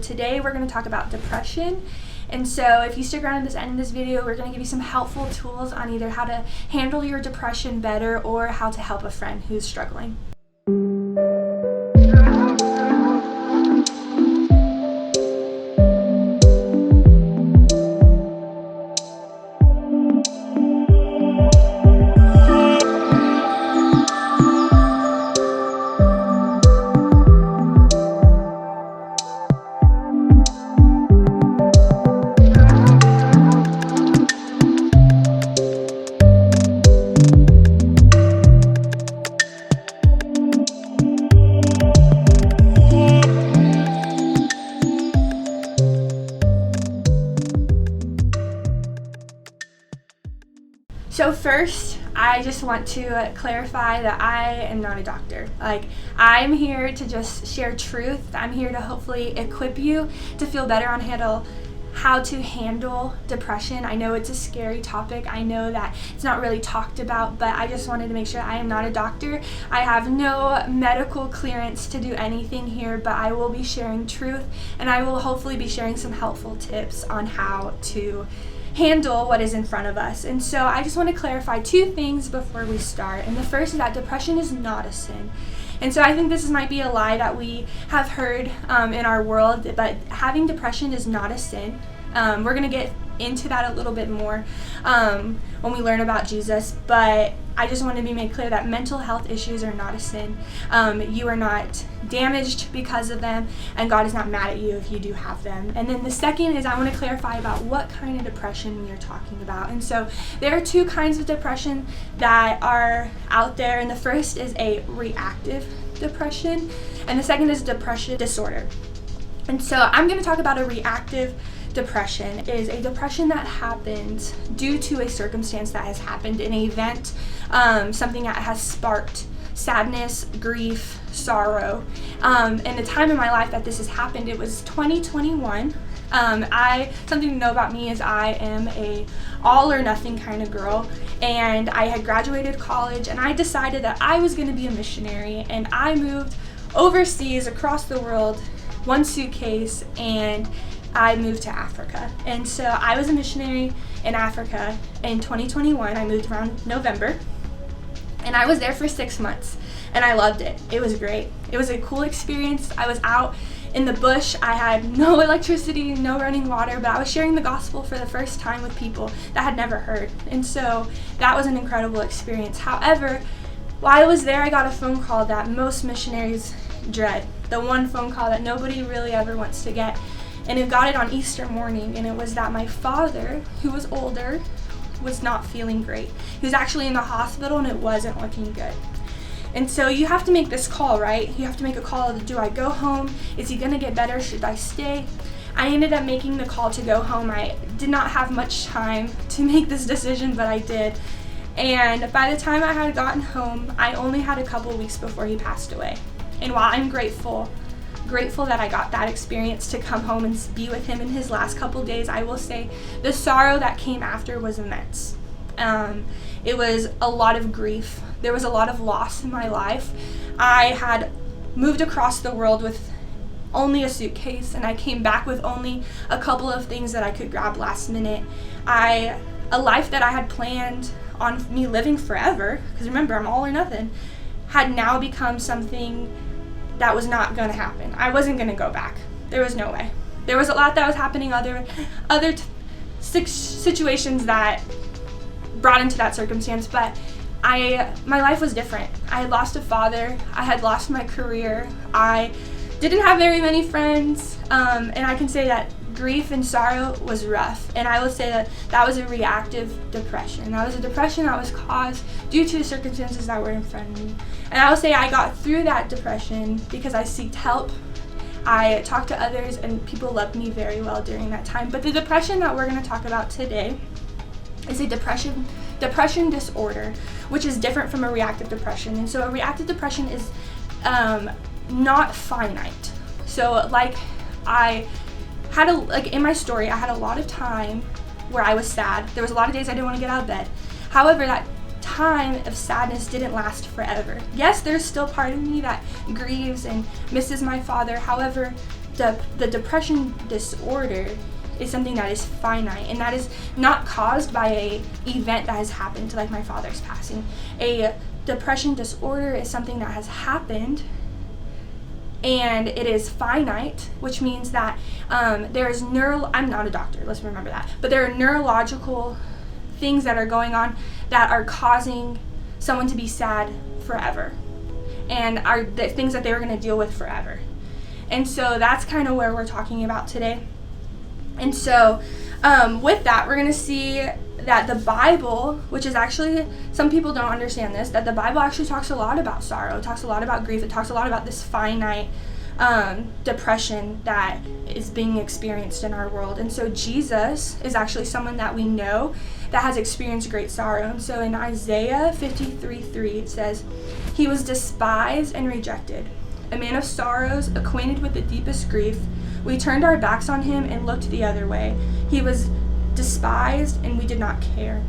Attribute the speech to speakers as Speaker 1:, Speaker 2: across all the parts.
Speaker 1: today we're going to talk about depression. And so if you stick around to the end of this video, we're going to give you some helpful tools on either how to handle your depression better or how to help a friend who's struggling. So first, I just want to clarify that I am not a doctor. I'm here to just share truth. I'm here to hopefully equip you to feel better on how to handle depression. I know it's a scary topic. I know that it's not really talked about, but I just wanted to make sure I am not a doctor. I have no medical clearance to do anything here, but I will be sharing truth, and I will hopefully be sharing some helpful tips on how to handle what is in front of us. And so I just want to clarify two things before we start. And the first is that depression is not a sin. And so I think this might be a lie that we have heard in our world, but having depression is not a sin. We're going to get into that a little bit more when we learn about Jesus, but I just want to be made clear that mental health issues are not a sin. You are not damaged because of them, and God is not mad at you if you do have them. And then the second is I want to clarify about what kind of depression we are talking about. And so there are two kinds of depression that are out there, and the first is a reactive depression, and the second is depression disorder. And so I'm going to talk about a reactive depression. It is a depression that happens due to a circumstance that has happened, an event, something that has sparked sadness, grief, sorrow. And the time in my life that this has happened, it was 2021. Something to know about me is I am a all or nothing kind of girl, and I had graduated college and I decided that I was going to be a missionary, and I moved overseas across the world, one suitcase, and I moved to Africa. And so I was a missionary in Africa in 2021. I moved around November, and I was there for 6 months, and I loved it. It was great. It was a cool experience. I was out in the bush. I had no electricity, no running water, but I was sharing the gospel for the first time with people that had never heard. And so that was an incredible experience. However, while I was there, I got a phone call that most missionaries dread, the one phone call that nobody really ever wants to get. And it got it on Easter morning, and it was that my father, who was older, was not feeling great. He was actually in the hospital, and it wasn't looking good. And so you have to make this call, right? You have to make a call. Do I go home? Is he gonna get better? Should I stay? I ended up making the call to go home. I did not have much time to make this decision, but I did. And by the time I had gotten home, I only had a couple weeks before he passed away. And while I'm grateful that I got that experience to come home and be with him in his last couple days, I will say the sorrow that came after was immense. It was a lot of grief. There was a lot of loss in my life. I had moved across the world with only a suitcase, and I came back with only a couple of things that I could grab last minute. A life that I had planned on me living forever, because remember, I'm all or nothing, had now become something that was not going to happen. I wasn't going to go back. There was no way. There was a lot that was happening, other situations that brought into that circumstance, but my life was different. I had lost a father. I had lost my career. I didn't have very many friends, and I can say that grief and sorrow was rough. And I would say that was a reactive depression. That was a depression that was caused due to the circumstances that were in front of me. And I would say I got through that depression because I sought help. I talked to others, and people loved me very well during that time. But the depression that we're going to talk about today is a depression disorder, which is different from a reactive depression. And so a reactive depression is not finite. So in my story, I had a lot of time where I was sad. There was a lot of days I didn't want to get out of bed. However, that time of sadness didn't last forever. Yes, there's still part of me that grieves and misses my father. However, the depression disorder is something that is finite, and that is not caused by a event that has happened, like my father's passing. A depression disorder is something that has happened, and it is finite, which means that there's I'm not a doctor, let's remember that, but there are neurological things that are going on that are causing someone to be sad forever, and are the things that they were going to deal with forever. And so that's kind of where we're talking about today. And so with that, we're going to see that the Bible, which is actually, some people don't understand this, that the Bible actually talks a lot about sorrow, it talks a lot about grief, it talks a lot about this finite depression that is being experienced in our world. And so Jesus is actually someone that we know that has experienced great sorrow. And so in Isaiah 53:3, it says, "He was despised and rejected, a man of sorrows, acquainted with the deepest grief. We turned our backs on him and looked the other way. He was despised and we did not care."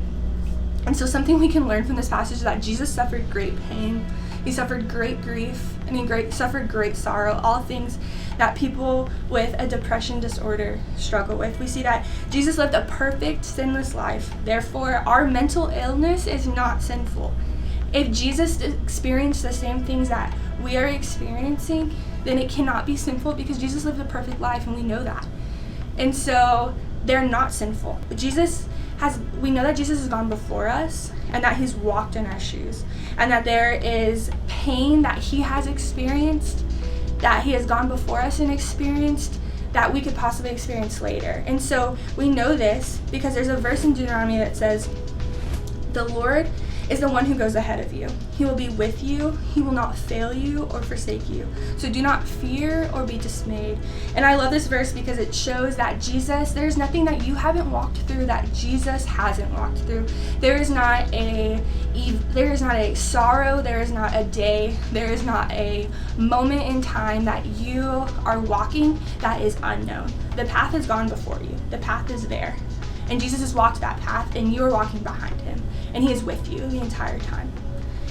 Speaker 1: And so something we can learn from this passage is that Jesus suffered great pain. He suffered great grief, and he suffered great sorrow, all things that people with a depression disorder struggle with. We see that Jesus lived a perfect, sinless life. Therefore, our mental illness is not sinful. If Jesus experienced the same things that we are experiencing, then it cannot be sinful, because Jesus lived a perfect life, and we know that. And so they're not sinful. But we know that Jesus has gone before us, and that he's walked in our shoes, and that there is pain that he has experienced, that he has gone before us and experienced, that we could possibly experience later. And so we know this because there's a verse in Deuteronomy that says, "The Lord is the one who goes ahead of you. He will be with you. He will not fail you or forsake you. So do not fear or be dismayed." And I love this verse because it shows that there's nothing that you haven't walked through that Jesus hasn't walked through. There is not a sorrow, there is not a day, there is not a moment in time that you are walking that is unknown. The path has gone before you. The path is there. And Jesus has walked that path, and you are walking behind him, and he is with you the entire time.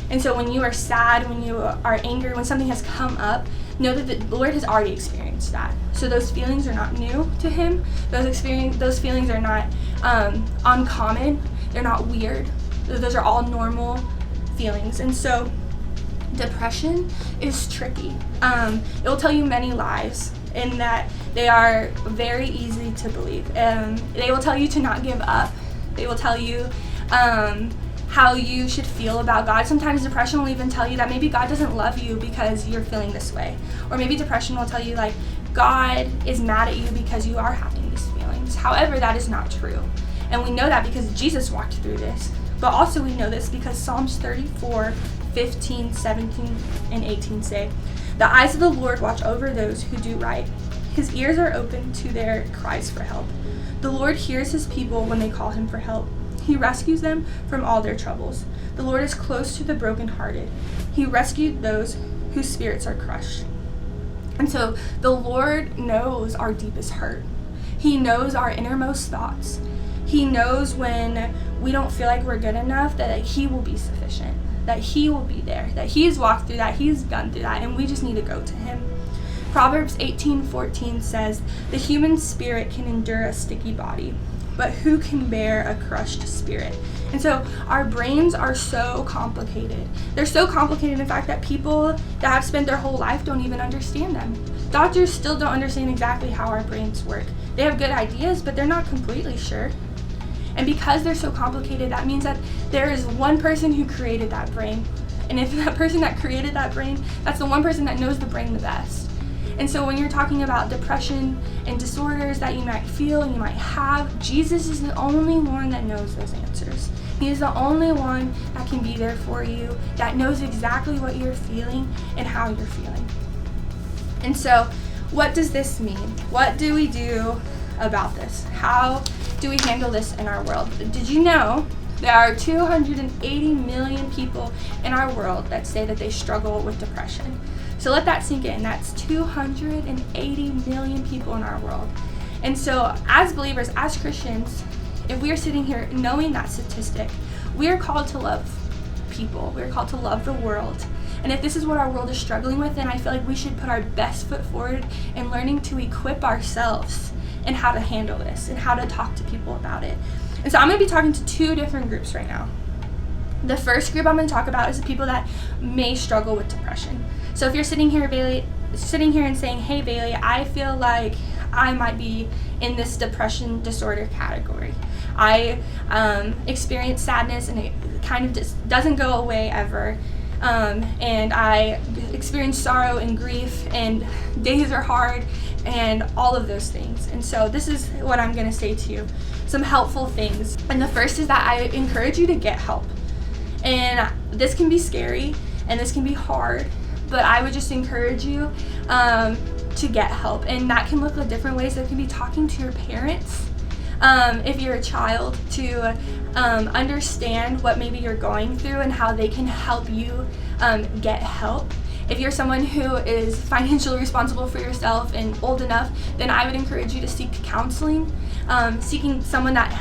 Speaker 1: And so when you are sad, when you are angry, when something has come up, know that the Lord has already experienced that. So those feelings are not new to him. Those feelings are not uncommon. They're not weird. Those are all normal feelings. And so depression is tricky. It will tell you many lies, in that they are very easy to believe. They will tell you to not give up. They will tell you how you should feel about God. Sometimes depression will even tell you that maybe God doesn't love you because you're feeling this way. Or maybe depression will tell you like God is mad at you because you are having these feelings. However, that is not true. And we know that because Jesus walked through this. But also we know this because Psalms 34:15, 17, and 18 say, "The eyes of the Lord watch over those who do right. His ears are open to their cries for help. The Lord hears his people when they call him for help. He rescues them from all their troubles. The Lord is close to the brokenhearted. He rescued those whose spirits are crushed." And so the Lord knows our deepest hurt. He knows our innermost thoughts. He knows when we don't feel like we're good enough, that he will be sufficient, that he will be there, that he's walked through that, he's gone through that, and we just need to go to him. Proverbs 18:14 says, "The human spirit can endure a sticky body, but who can bear a crushed spirit?" And so our brains are so complicated. They're so complicated, in fact, that people that have spent their whole life don't even understand them. Doctors still don't understand exactly how our brains work. They have good ideas, but they're not completely sure. And because they're so complicated, that means that there is one person who created that brain. And if that person that created that brain, that's the one person that knows the brain the best. And so when you're talking about depression and disorders that you might feel and you might have, Jesus is the only one that knows those answers. He is the only one that can be there for you, that knows exactly what you're feeling and how you're feeling. And so what does this mean? What do we do about this? How do we handle this in our world? Did you know there are 280 million people in our world that say that they struggle with depression? So let that sink in. That's 280 million people in our world. And so as believers, as Christians, if we are sitting here knowing that statistic, we are called to love people. We are called to love the world. And if this is what our world is struggling with, then I feel like we should put our best foot forward in learning to equip ourselves in how to handle this and how to talk to people about it. And so I'm going to be talking to two different groups right now. The first group I'm going to talk about is the people that may struggle with depression. So if you're sitting here and saying, hey, Bailey, I feel like I might be in this depression disorder category. I experience sadness and it kind of just doesn't go away ever. And I experience sorrow and grief and days are hard and all of those things. And so this is what I'm going to say to you. Some helpful things. And the first is that I encourage you to get help. And this can be scary and this can be hard, but I would just encourage you to get help. And that can look like different ways. That can be talking to your parents. If you're a child, to understand what maybe you're going through and how they can help you get help. If you're someone who is financially responsible for yourself and old enough, then I would encourage you to seek counseling, seeking someone that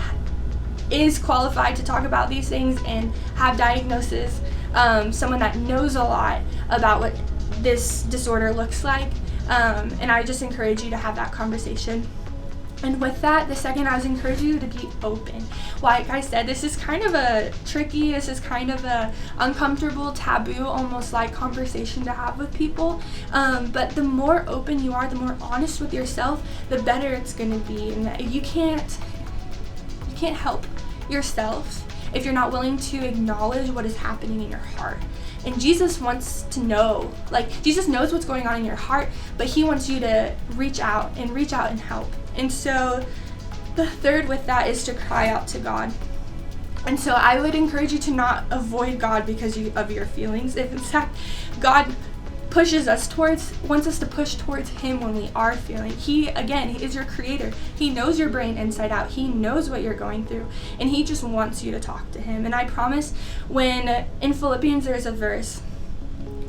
Speaker 1: is qualified to talk about these things and have diagnosis, someone that knows a lot about what this disorder looks like, and I just encourage you to have that conversation. And with that, the second, I would encourage you to be open. Like I said, this is kind of a tricky, this is kind of a uncomfortable, taboo, almost like conversation to have with people. But the more open you are, the more honest with yourself, the better it's going to be. And you can't help yourself if you're not willing to acknowledge what is happening in your heart. And Jesus wants to know, Jesus knows what's going on in your heart, but he wants you to reach out and help. And so the third with that is to cry out to God. And so I would encourage you to not avoid God because of your feelings. If in fact God wants us to push towards him when we are feeling. He is your creator. He knows your brain inside out. He knows what you're going through. And he just wants you to talk to him. And I promise, when in Philippians there's a verse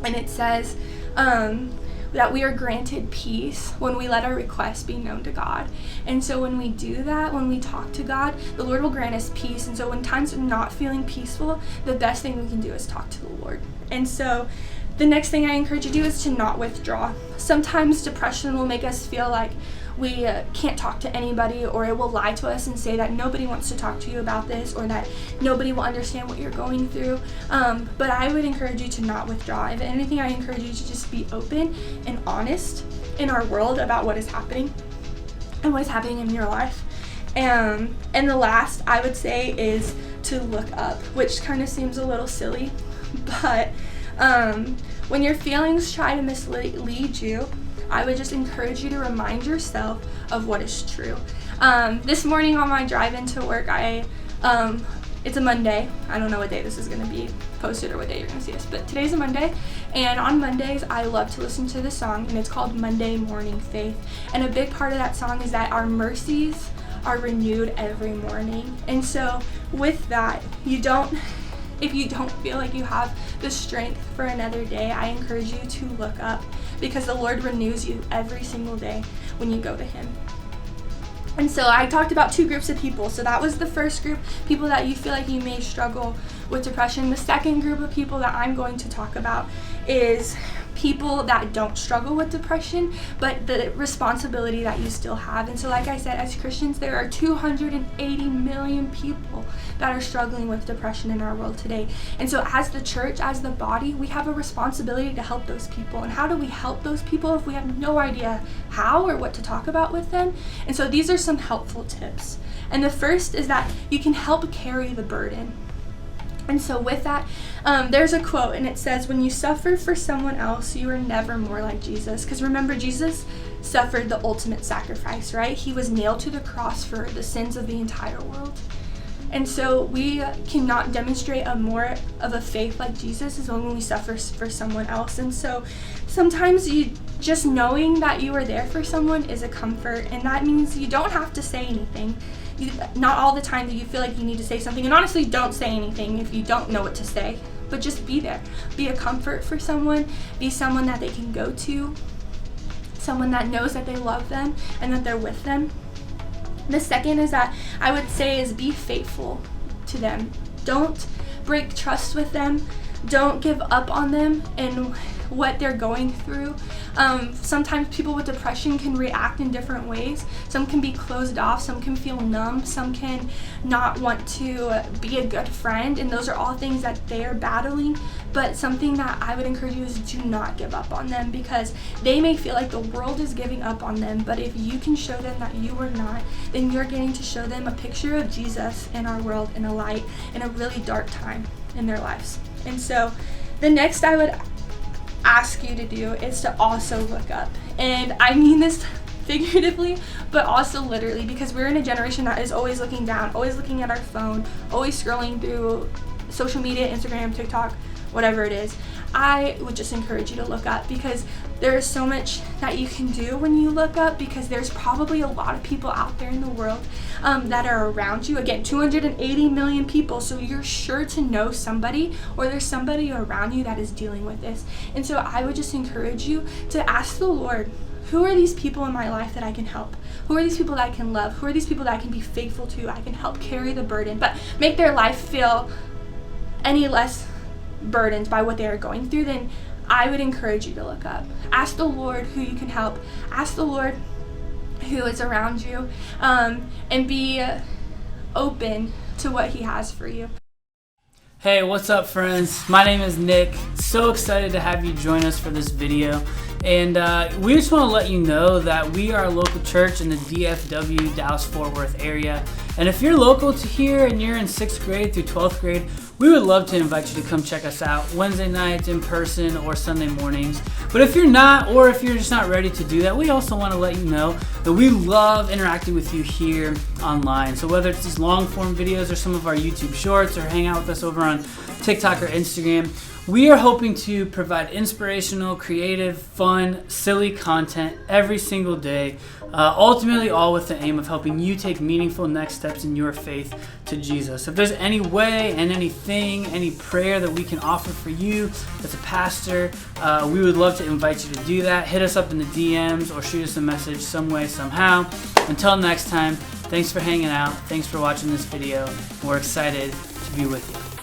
Speaker 1: and it says that we are granted peace when we let our requests be known to God. And so when we do that, when we talk to God, the Lord will grant us peace. And so when times are not feeling peaceful, the best thing we can do is talk to the Lord. And so the next thing I encourage you to do is to not withdraw. Sometimes depression will make us feel like we can't talk to anybody, or it will lie to us and say that nobody wants to talk to you about this, or that nobody will understand what you're going through. But I would encourage you to not withdraw. If anything, I encourage you to just be open and honest in our world about what is happening and what is happening in your life. And the last I would say is to look up, which kind of seems a little silly, but when your feelings try to mislead you, I would just encourage you to remind yourself of what is true. This morning on my drive into work, it's a Monday. I don't know what day this is going to be posted or what day you're going to see this, but today's a Monday, and on Mondays I love to listen to this song, and it's called Monday Morning Faith. And a big part of that song is that our mercies are renewed every morning. And so with that, if you don't feel like you have the strength for another day, I encourage you to look up, because the Lord renews you every single day when you go to him. And so I talked about two groups of people. So that was the first group, people that you feel like you may struggle with depression. The second group of people that I'm going to talk about is people that don't struggle with depression, but the responsibility that you still have. And so like I said, as Christians, there are 280 million people that are struggling with depression in our world today. And so as the church, as the body, we have a responsibility to help those people. And how do we help those people if we have no idea how or what to talk about with them? And so these are some helpful tips. And the first is that you can help carry the burden. And so with that, there's a quote, and it says, when you suffer for someone else, you are never more like Jesus. Because remember, Jesus suffered the ultimate sacrifice, right? He was nailed to the cross for the sins of the entire world. And so we cannot demonstrate a more of a faith like Jesus is when we suffer for someone else. And so sometimes just knowing that you are there for someone is a comfort, and that means you don't have to say anything. Not all the time do you feel like you need to say something, and honestly, don't say anything if you don't know what to say, but just be there. Be a comfort for someone, be someone that they can go to, someone that knows that they love them and that they're with them. The second is that I would say is be faithful to them. Don't break trust with them. don't give up on them and what they're going through. Sometimes people with depression can react in different ways. Some can be closed off, some can feel numb, some can not want to be a good friend, and those are all things that they are battling. But something that I would encourage you is do not give up on them, because they may feel like the world is giving up on them, but if you can show them that you are not, then you're getting to show them a picture of Jesus in our world, in a light, in a really dark time in their lives. And so the next I would ask you to do is to also look up. And I mean this figuratively, but also literally, because we're in a generation that is always looking down, always looking at our phone, always scrolling through social media, Instagram, TikTok, whatever it is. I would just encourage you to look up, because there is so much that you can do when you look up, because there's probably a lot of people out there in the world that are around you. Again, 280 million people, so you're sure to know somebody, or there's somebody around you that is dealing with this. And so I would just encourage you to ask the Lord, who are these people in my life that I can help? Who are these people that I can love? Who are these people that I can be faithful to? I can help carry the burden, but make their life feel any less burdened by what they are going through. Then I would encourage you to look up. Ask the Lord who you can help. Ask the Lord who is around you, and be open to what He has for you.
Speaker 2: Hey, what's up, friends? My name is Nick. So excited to have you join us for this video. And we just want to let you know that we are a local church in the DFW, Dallas-Fort Worth area. And if you're local to here and you're in 6th grade through 12th grade, we would love to invite you to come check us out Wednesday nights in person or Sunday mornings. But if you're not, or if you're just not ready to do that, we also want to let you know that we love interacting with you here online. So whether it's these long form videos or some of our YouTube shorts, or hang out with us over on TikTok or Instagram, we are hoping to provide inspirational, creative, fun, silly content every single day, ultimately all with the aim of helping you take meaningful next steps in your faith to Jesus. If there's any way and anything, any prayer that we can offer for you as a pastor, we would love to invite you to do that. Hit us up in the DMs or shoot us a message some way, somehow. Until next time, thanks for hanging out. Thanks for watching this video. We're excited to be with you.